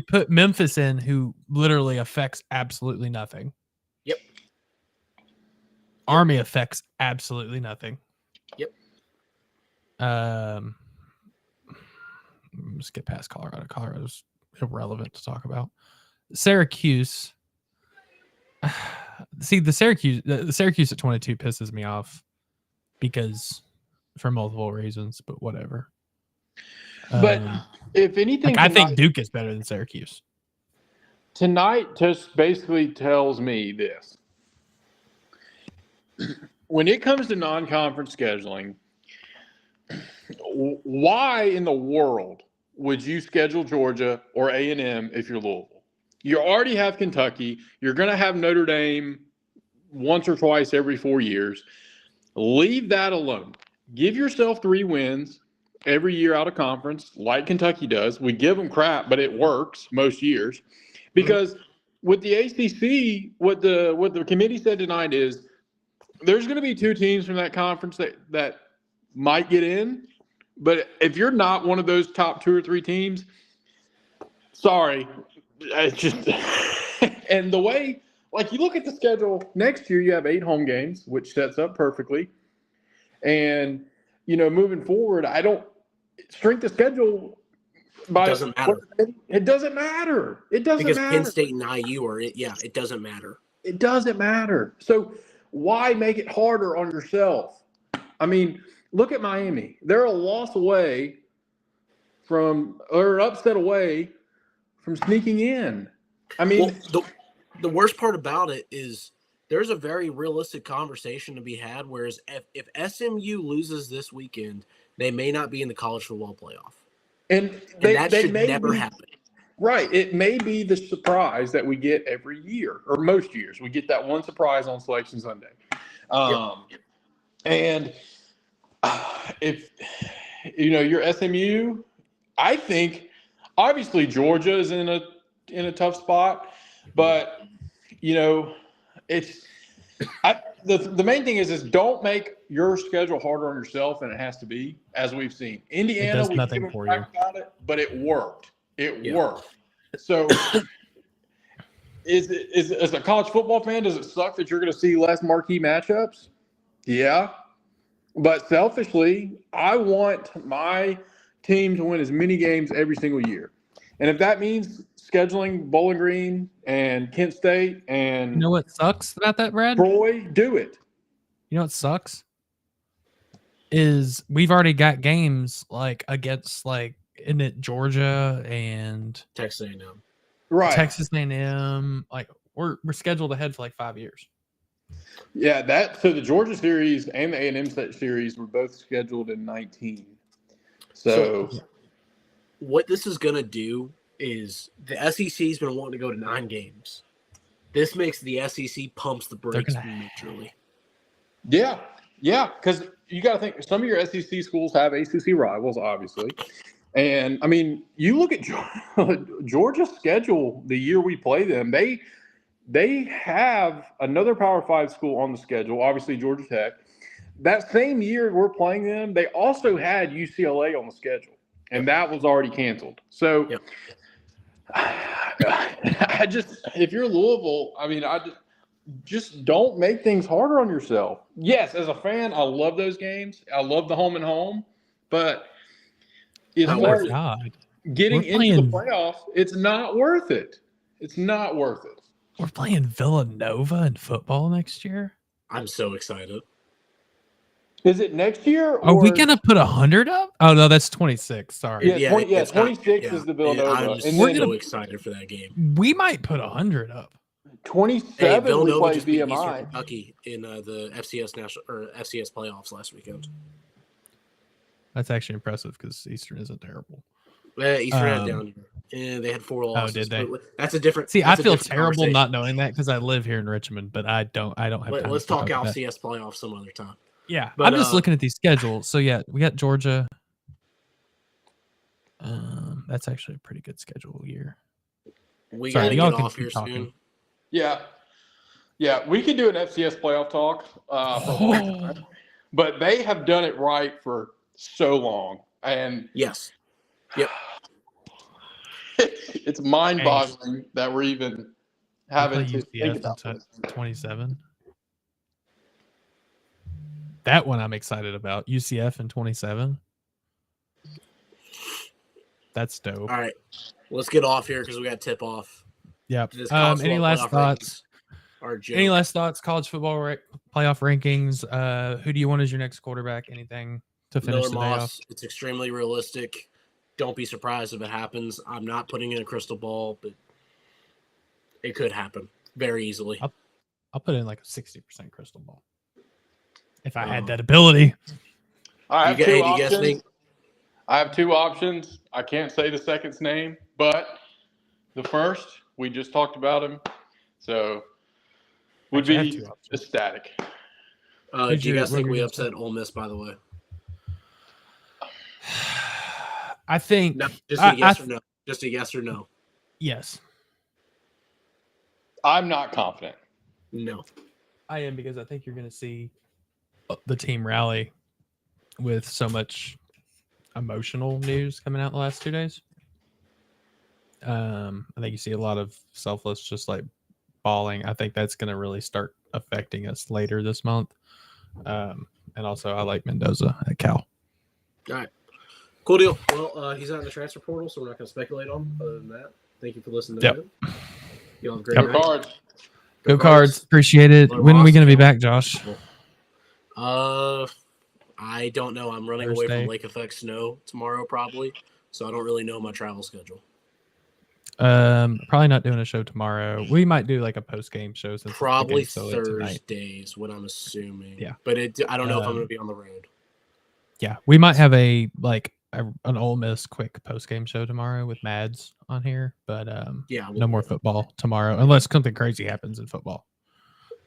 A: put Memphis in, who literally affects absolutely nothing.
B: Yep.
A: Army affects absolutely nothing.
B: Yep.
A: Let's get past Colorado. Colorado's irrelevant to talk about. Syracuse. See, the Syracuse at 22 pisses me off because for multiple reasons, but whatever.
C: But if anything,
A: like, I think Duke is better than Syracuse.
C: Tonight just basically tells me this. When it comes to non-conference scheduling, why in the world would you schedule Georgia or A&M if you're Louisville? You already have Kentucky. You're going to have Notre Dame once or twice every 4 years. Leave that alone. Give yourself 3 wins every year out of conference, like Kentucky does. We give them crap, but it works most years. Because with the ACC, what the committee said tonight is there's going to be 2 teams from that conference that might get in. But if you're not one of those top 2 or 3 teams, sorry. It's just and the way, like, you look at the schedule next year, you have 8 home games, which sets up perfectly. And, moving forward, strength of schedule
B: doesn't matter.
C: It doesn't matter. It doesn't
B: because
C: matter.
B: Penn State and IU are it. Yeah, it doesn't matter.
C: It doesn't matter. So why make it harder on yourself? I mean, look at Miami. They're a loss away or an upset away from sneaking in. I mean,
B: the worst part about it is there's a very realistic conversation to be had. Whereas if SMU loses this weekend, they may not be in the college football playoff, and that should never happen.
C: Right. It may be the surprise that we get every year, or most years. We get that one surprise on Selection Sunday. And if you're SMU, I think obviously Georgia is in a tough spot, but it's the main thing is don't make your schedule harder on yourself than it has to be, as we've seen. Indiana,
A: it does nothing for you
C: about it, but it worked. It worked. So is as a college football fan, does it suck that you're going to see less marquee matchups? Yeah. But selfishly, I want my team to win as many games every single year. And if that means scheduling Bowling Green and Kent State and
A: you know what sucks about that, Brad?
C: Troy, do it.
A: You know what sucks? Is we've already got games like against isn't it Georgia and
B: Texas A&M.
C: Right.
A: Texas A&M. Like we're scheduled ahead for 5 years.
C: Yeah, so the Georgia series and the A&M series were both scheduled in 2019. So
B: what this is going to do is the SEC's been wanting to go to 9 games. This makes the SEC pumps the brakes mutually.
C: Yeah, because you got to think some of your SEC schools have ACC rivals, obviously. And, I mean, you look at Georgia's schedule the year we play them. They have another Power 5 school on the schedule, obviously Georgia Tech. That same year we're playing them, they also had UCLA on the schedule, and that was already canceled. So if you're Louisville, I mean, just don't make things harder on yourself. Yes, as a fan, I love those games. I love the home and home, but getting into the playoffs, it's not worth it. It's not worth it.
A: We're playing Villanova in football next year.
B: I'm so excited.
C: Is it next year?
A: Are we going to put 100 up? Oh, no, that's 26. Sorry.
C: Yeah, 26 is the Villanova.
B: I'm so excited for that game.
A: We might put 100 up.
C: 27
B: Villanova
C: we play
B: just beat
C: VMI.
B: Eastern Kentucky in the FCS playoffs last weekend.
A: That's actually impressive because Eastern isn't terrible.
B: Yeah, Eastern had down here. And they had 4 losses.
A: Oh, did they?
B: That's a different.
A: See, I feel terrible not knowing that because I live here in Richmond, but I don't have time.
B: Let's talk FCS playoffs some other time.
A: Yeah, but, I'm just looking at these schedules. So yeah, we got Georgia. That's actually a pretty good schedule year.
B: We got to get off here soon.
C: Yeah, we could do an FCS playoff talk, but they have done it right for so long, and
B: yes, yep.
C: It's mind-boggling that we're even having to think about this.
A: 27. That one I'm excited about. UCF in 27. That's dope.
B: All right, let's get off here because we got tip off.
A: Yep. Any last thoughts? Any last thoughts? College football playoff rankings. Who do you want as your next quarterback? Anything to finish the day off?
B: It's extremely realistic. don't be surprised if it happens. I'm not putting in a crystal ball, but it could happen very easily.
A: I'll put in like a 60% crystal ball if I had that ability.
C: I have two options.
B: Me?
C: I have two options. I can't say the second's name, but the first, we just talked about him. So would be ecstatic.
B: Do you guys think we upset Ole Miss, by the way?
A: I think
B: no, just a yes or no. Just a yes or no.
A: Yes.
C: I'm not confident.
B: No.
A: I am, because I think you're going to see the team rally with so much emotional news coming out the last 2 days. I think you see a lot of selfless, just like bawling. I think that's going to really start affecting us later this month. And also, I like Mendoza at Cal.
B: All right. Cool deal. Well, he's not in the transfer portal, so we're not going to speculate on him. Other than that, thank you for listening to him. You have a great night.
C: Cards.
A: Go Cards. Appreciate it. When are we going to be back, Josh?
B: I don't know. I'm running away from Lake Effect Snow tomorrow, probably. So I don't really know my travel schedule.
A: Probably not doing a show tomorrow. We might do like a post game show since
B: probably Thursdays, what I'm assuming.
A: Yeah,
B: but I don't know if I'm going to be on the road.
A: Yeah, we might have an Ole Miss quick post game show tomorrow with Mads on here, but no more football tomorrow unless something crazy happens in football.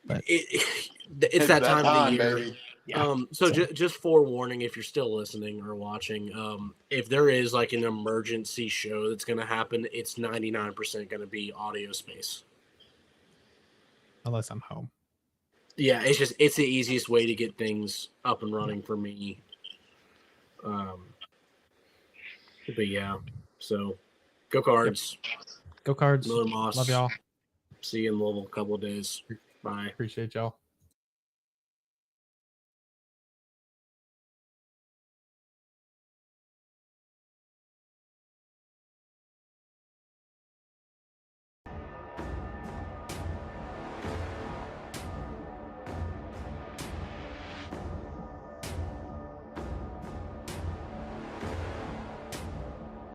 A: But
B: it's that time of the year.
C: Baby.
B: Yeah. So just forewarning, if you're still listening or watching, if there is like an emergency show that's going to happen, it's 99% going to be audio space.
A: Unless I'm home.
B: Yeah, it's the easiest way to get things up and running for me. But yeah, so go Cards.
A: Yep. Go Cards.
B: Love
A: y'all.
B: See you in Louisville in a couple of days. Bye.
A: Appreciate y'all.